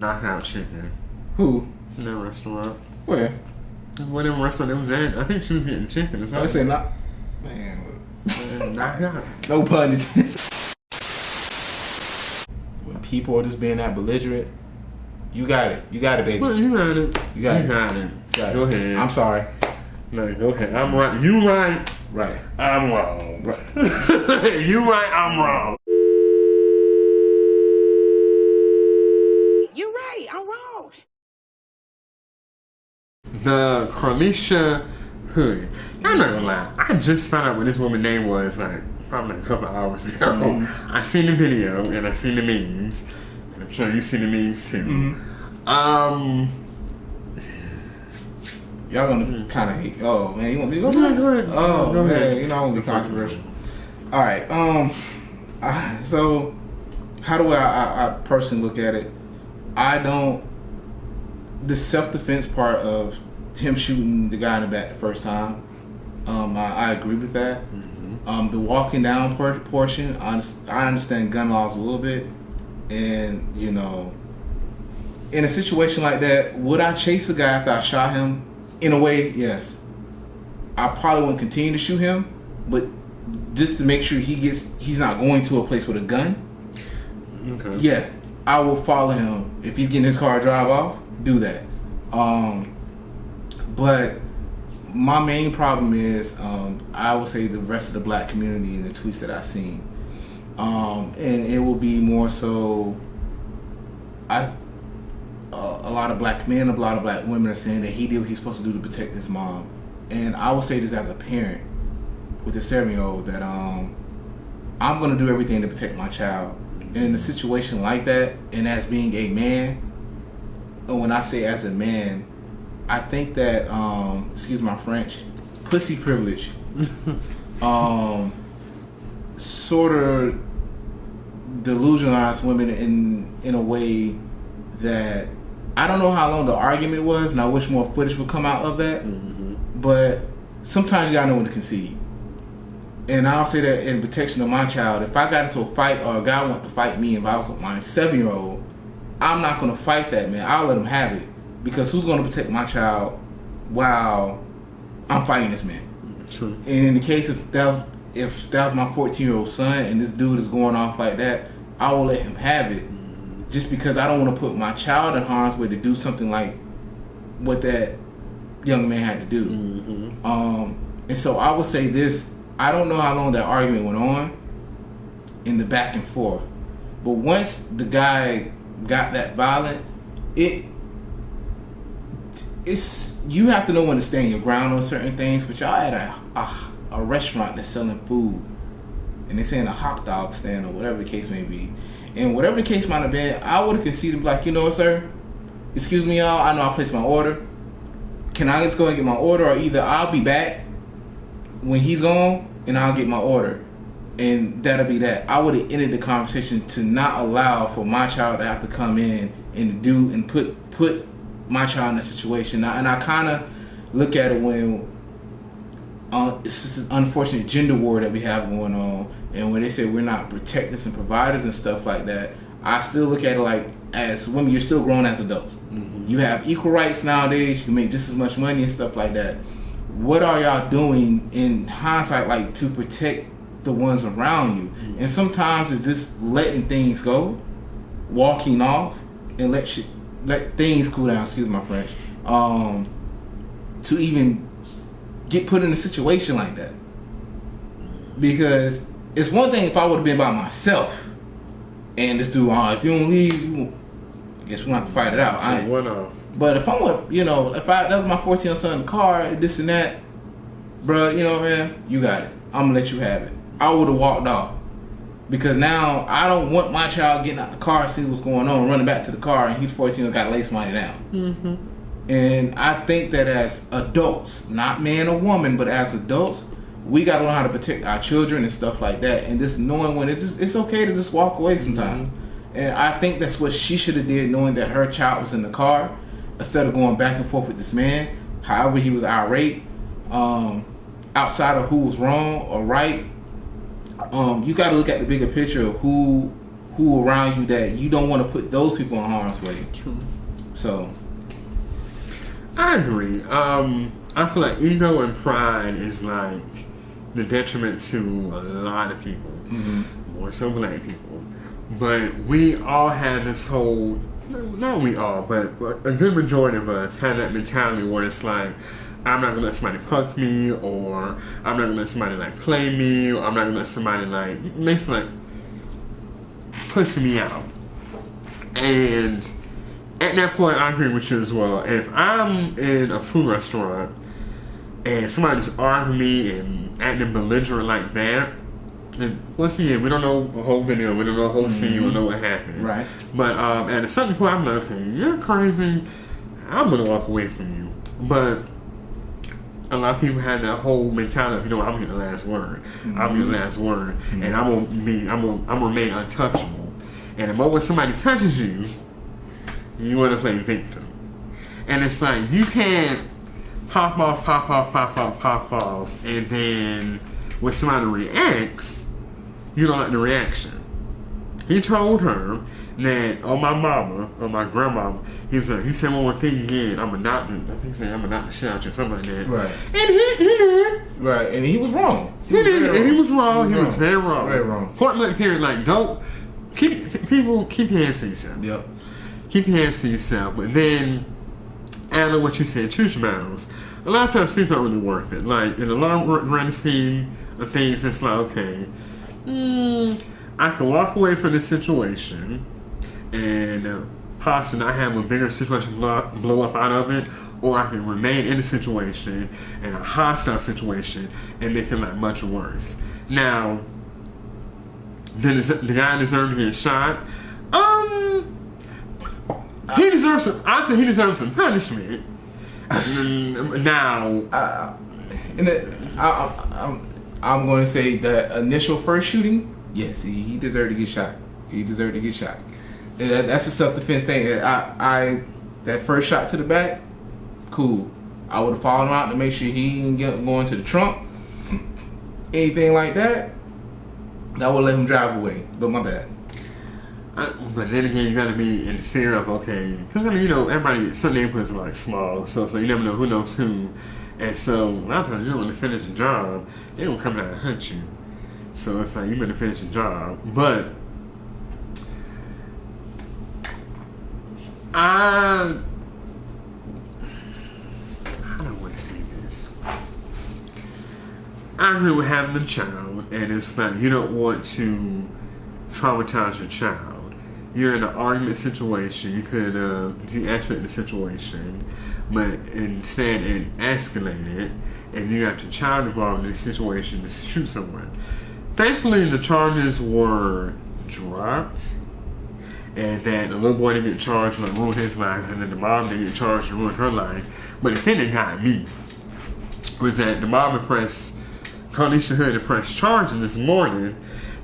Knockout chicken. Who? In that restaurant. Where? Whatever restaurant it was at. I think she was getting chicken or something. I say not. Man, look. Knockout. No pun intended. When people are just being that belligerent, you got it. You got it, baby. Well, you got it. You got it. Got it. Got it. Go ahead. I'm sorry. No, go ahead. I'm right. You right. Right. I'm wrong. Right. You right. I'm wrong. You're right, I'm wrong. The Carlisha hood. I'm not gonna lie. I just found out what this woman's name was like probably a couple hours ago. Mm-hmm. I seen the video and I seen the memes. And I'm sure you've seen the memes too. Mm-hmm. Y'all gonna kind of hate. Oh man, you want me to go? Yeah, go ahead. Oh Go man, ahead. you know I won't be controversial. All right. So how do I personally look at it? I don't. The self-defense part of him shooting the guy in the back the first time, I agree with that. Mm-hmm. The walking down portion, I understand gun laws a little bit, and you know, in a situation like that, would I chase a guy after I shot him? In a way, yes. I probably wouldn't continue to shoot him, but just to make sure he's not going to a place with a gun. Okay. Yeah, I will follow him. If he's getting his car and drive off, do that. But my main problem is, I would say the rest of the black community and the tweets that I've seen. And it will be more so, a lot of black men, a lot of black women are saying that he did what he's supposed to do to protect his mom. And I would say this as a parent with a 7-year-old that I'm going to do everything to protect my child. And in a situation like that, and as being a man, and when I say as a man, I think that, excuse my French, pussy privilege sort of delusionalized women in a way that I don't know how long the argument was, and I wish more footage would come out of that. Mm-hmm. But sometimes you gotta know when to concede. And I'll say that in protection of my child, if I got into a fight or a guy wanted to fight me, if I was with my 7-year-old, I'm not gonna fight that man. I'll let him have it, because who's gonna protect my child while I'm fighting this man? True. And in the case if that was my 14-year-old son and this dude is going off like that, I will let him have it. Just because I don't want to put my child in harm's way to do something like what that young man had to do. Mm-hmm. And so I would say this, I don't know how long that argument went on in the back and forth, but once the guy got that violent, it's you have to know when to stand your ground on certain things. But y'all at a restaurant that's selling food, and they're saying a hot dog stand or whatever the case may be. And whatever the case might have been, I would have conceded, like, you know what, sir? Excuse me, y'all. I know I placed my order. Can I just go and get my order? Or either I'll be back when he's gone and I'll get my order. And that'll be that. I would have ended the conversation to not allow for my child to have to come in and do and put my child in that situation. And I kind of look at it when it's this unfortunate gender war that we have going on, and when they say we're not protectors and providers and stuff like that, I still look at it like, as women, you're still grown as adults. Mm-hmm. You have equal rights nowadays. You can make just as much money and stuff like that. What are y'all doing in hindsight, like, to protect the ones around you? Mm-hmm. And sometimes it's just letting things go, walking off, and let things cool down. Excuse my French. To even get put in a situation like that, because it's one thing if I would have been by myself and this dude, if you don't leave, I guess we're gonna have to fight it out. But if I'm with, that was my 14-year-old son in the car, this and that, bro, man, you got it. I'm gonna let you have it. I would have walked off, because now I don't want my child getting out the car, see what's going on, running back to the car, and he's 14 and got to lace money down. Mm-hmm. And I think that as adults, not man or woman, but as adults, we got to learn how to protect our children and stuff like that. And just knowing when it's okay to just walk away sometimes. Mm-hmm. And I think that's what she should have did, knowing that her child was in the car, instead of going back and forth with this man. However, he was irate, outside of who was wrong or right. You got to look at the bigger picture of who around you that you don't want to put those people in harm's way. True. So I agree. I feel like ego and pride is like the detriment to a lot of people, more so black people. But we all have this whole, not we all, but a good majority of us have that mentality where it's like, I'm not gonna let somebody punk me, or I'm not gonna let somebody like play me, or I'm not gonna let somebody like basically like pussy me out. And at that point, I agree with you as well. If I'm in a food restaurant and somebody just arguing me and acting belligerent like that, and once again, we don't know the whole video, we don't know the whole scene, we don't know what happened. Right. But at a certain point, I'm like, okay, you're crazy. I'm gonna walk away from you. But a lot of people have that whole mentality of, you know, I'm gonna get the last word. I'm gonna get the last word, and I'm gonna remain untouchable. And the moment somebody touches you, you want to play victim. And it's like, you can't pop off, and then when somebody reacts, you don't like the reaction. He told her that on my mama, or my grandmama, he was like, you said one more thing again, I'm gonna knock the shit out you, or something like that. Right. And he did. Right, and he was wrong. He was very wrong. Very wrong. Point blank period, like, don't, keep your hands to yourself. Yep. Keep your hands to yourself, but then, add on what you said, choose your battles. A lot of times things aren't really worth it. Like, in the long grand scheme of things, it's like, okay, I can walk away from this situation and possibly not have a bigger situation blow up out of it, or I can remain in the situation, in a hostile situation, and make it like much worse. Now, then the guy deserve to get shot? He deserves some. I said he deserves some punishment. Now, I'm going to say the initial first shooting. Yes, he deserved to get shot. He deserved to get shot. That's a self-defense thing. That first shot to the back, cool. I would have followed him out to make sure he didn't go into the trunk. Anything like that, I would let him drive away. But my bad. But then again, you gotta be in fear of, okay, because I mean, you know, everybody, some neighborhoods are like small, so you never know who knows who, and so a lot of times you don't want to finish the job, they gonna come down and hunt you. So it's like you better finish the job. But I don't want to say this. I agree with having the child, and it's like you don't want to traumatize your child. You're in an argument situation, you could de-escalate the situation, but instead it escalated, and you got your child involved in this situation to shoot someone. Thankfully, the charges were dropped, and that the little boy didn't get charged and ruin his life, and then the mom didn't get charged and ruin her life. But the thing that got me was that the mom Carlisha Hood pressed charges this morning,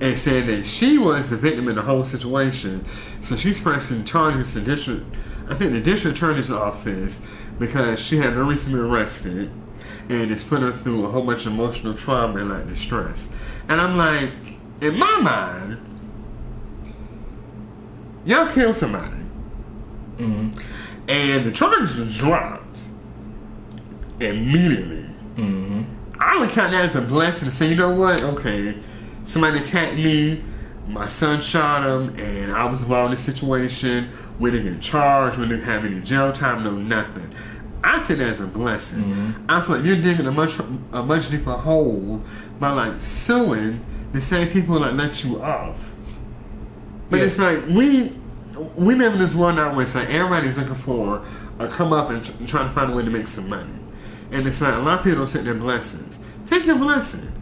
and said that she was the victim in the whole situation. So she's pressing charges to the district attorney's office because she had no reason to be arrested, and it's put her through a whole bunch of emotional trauma and like distress. And I'm like, in my mind, y'all killed somebody, and the charges were dropped immediately. I would count that as a blessing to say, you know what, okay, somebody attacked me, my son shot him, and I was involved in this situation. We didn't get charged, we didn't have any jail time, no nothing. I take that as a blessing. I feel like you're digging a much deeper hole by like suing the same people that let you off. But it's like we live in this world now where it's like everybody's looking for a come up and trying to find a way to make some money. And it's like a lot of people don't take their blessings. Take your blessing.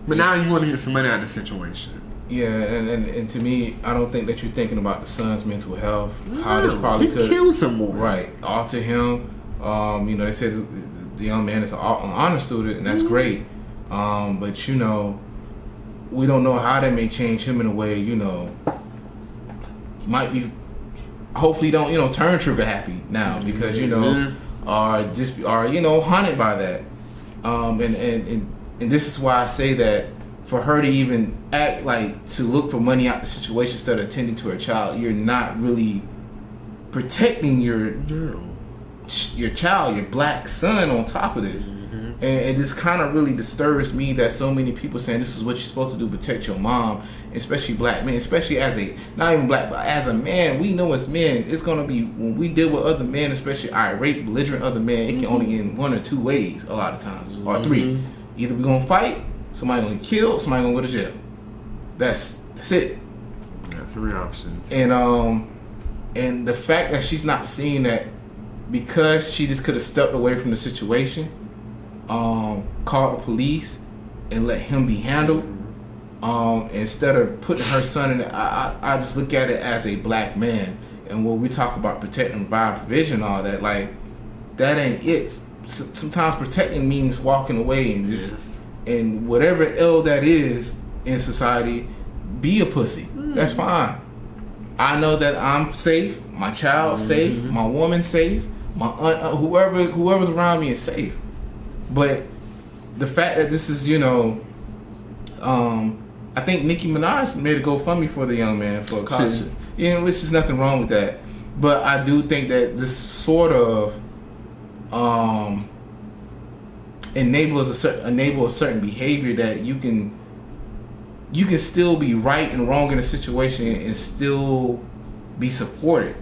But now you want to get some money out of the situation. Yeah, and to me, I don't think that you're thinking about the son's mental health. No, how this probably could kill someone. Right, alter him. You know, they said the young man is an honor student, and that's great. But you know, we don't know how that may change him in a way. You know, he might be. Hopefully, don't turn trigger happy now because are haunted by that. And this is why I say that for her to even act like to look for money out the situation instead of attending to her child, you're not really protecting your child, your black son on top of this. And it just kind of really disturbs me that so many people saying this is what you're supposed to do, protect your mom, especially black men, especially as a, not even black, but as a man. We know as men, it's going to be, when we deal with other men, especially irate, belligerent other men, it can only end one or two ways a lot of times, or three. Either we're going to fight, somebody going to kill, somebody going to go to jail. That's it. Yeah, 3 options. And the fact that she's not seeing that, because she just could have stepped away from the situation, called the police and let him be handled, instead of putting her son in it. I just look at it as a black man, and when we talk about protecting by provision, all that, like, that ain't it. Sometimes protecting means walking away and just and whatever ill that is in society, be a pussy. That's fine. I know that I'm safe, my child's safe, my woman's safe, my whoever's around me is safe. But the fact that this is, I think Nicki Minaj made a GoFundMe for the young man for a college, which is nothing wrong with that. But I do think that this sort of enable a certain behavior that you can still be right and wrong in a situation and still be supported.